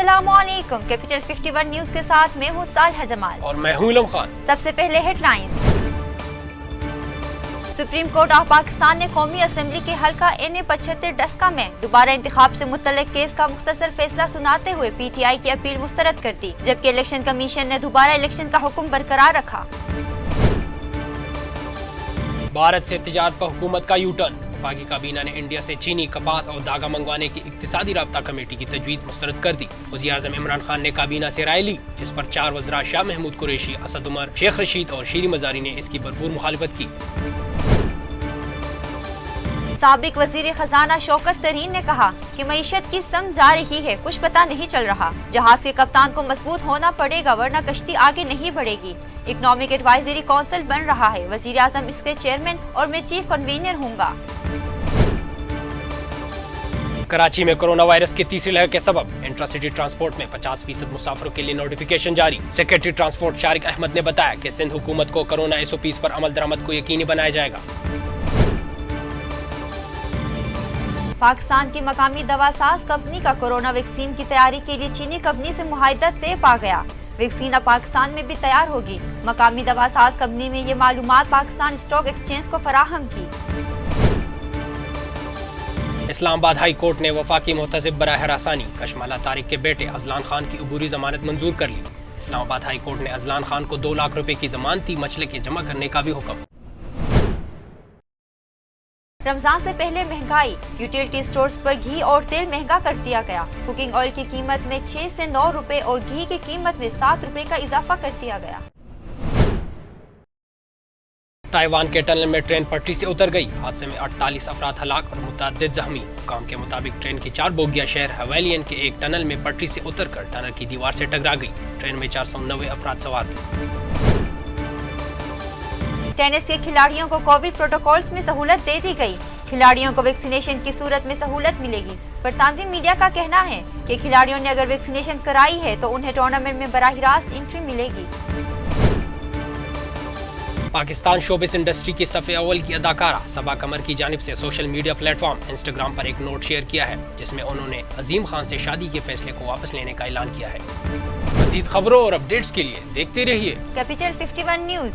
अस्सलामुअलैकुम। Capital 51 news के साथ मैं हूँ सालहा जमाल और मैं हूँ इलम खान। सबसे पहले headlines. Supreme court of Pakistan ने कौमी असम्बली के हल्का NA 75 डस्का में दोबारा इंतखाब से मुतल्लिक केस का मुख्तसर फैसला सुनाते हुए PTI की अपील मुस्तरद कर दी, जबकि इलेक्शन कमीशन ने दोबारा इलेक्शन का हुक्म बरकरार रखा। भारत से तिजारत पर हुकूमत का यूटर्न। वफाकी काबीना ने इंडिया से चीनी, कपास और धागा मंगवाने की इक्तिसादी राब्ता कमेटी की तजवीज़ मुस्तरद कर दी। वज़ीर-ए-आज़म इमरान खान ने काबीना से राय ली, जिस पर 4 वज़रा शाह महमूद कुरैशी, असद उमर, शेख रशीद और शीरी मज़ारी ने इसकी भरपूर मुखालिफत की। साबिक वज़ीर खजाना शौकत तरीन ने कहा कि मईशत की सम जा रही है, कुछ पता नहीं चल रहा। जहाज के कप्तान को मजबूत होना पड़ेगा वरना कश्ती आगे नहीं बढ़ेगी। इकोनॉमिक एडवाइजरी काउंसिल बन रहा है, वज़ीर आज़म इसके चेयरमैन और मैं चीफ कन्वीनर हूँगा। कराची में कोरोना वायरस की तीसरी लहर के सबब इंट्रासिटी ट्रांसपोर्ट में 50% मुसाफिरों के लिए नोटिफिकेशन जारी। सेक्रेटरी ट्रांसपोर्ट शारिक अहमद ने बताया कि सिंध हुकूमत को कोरोना SOPs पर अमल दरामद को यकीनी बनाया जाएगा। पाकिस्तान की मकामी दवासाज कंपनी का कोरोना वैक्सीन की तैयारी के लिए चीनी कंपनी से मुआहिदा तय पा गया। वैक्सीन अब पाकिस्तान में भी तैयार होगी। मकामी दवासाज कंपनी में ये मालूमात पाकिस्तान स्टॉक एक्सचेंज को फराहम की। इस्लामाबाद हाई कोर्ट ने वफाकी मुहतसिब बराह रासानी कशमाला तारिक के बेटे अजलान खान की अबूरी जमानत मंजूर कर ली। इस्लामाबाद हाई कोर्ट ने अजलान खान को 2 लाख रुपए की जमानती मचलके जमा करने का भी हुक्म। रमजान से पहले महंगाई। यूटिलिटी स्टोर्स पर घी और तेल महंगा कर दिया गया। कुकिंग ऑयल की कीमत में 6 से 9 रुपए और घी की कीमत में 7 रुपए का इजाफा कर दिया गया। ताइवान के टनल में ट्रेन पटरी से उतर गई। हादसे में 48 अफराद हलाक और मुतअद्दिद जख्मी। हुकाम के मुताबिक ट्रेन की 4 बोगियां शहर हवेलियन के एक टनल में पटरी से उतरकर टनल की दीवार से टकरा गई। ट्रेन में 490 अफराद सवार थे। टेनिस के खिलाड़ियों को कोविड प्रोटोकॉल्स में सहूलत दे दी गई। खिलाड़ियों को वैक्सीनेशन की सूरत में सहूलत मिलेगी। बरतानवी मीडिया का कहना है कि खिलाड़ियों ने अगर वैक्सीनेशन कराई है तो उन्हें टूर्नामेंट में बराह रास्त एंट्री मिलेगी। पाकिस्तान शोबिस इंडस्ट्री की सफ़े अव्वल की अदाकारा सबा कमर की जानिब से सोशल मीडिया प्लेटफॉर्म इंस्टाग्राम पर एक नोट शेयर किया है, जिसमें उन्होंने अजीम खान से शादी के फैसले को वापस लेने का ऐलान किया है। मज़ीद खबरों और अपडेट्स के लिए देखते रहिए कैपिटल 51 न्यूज।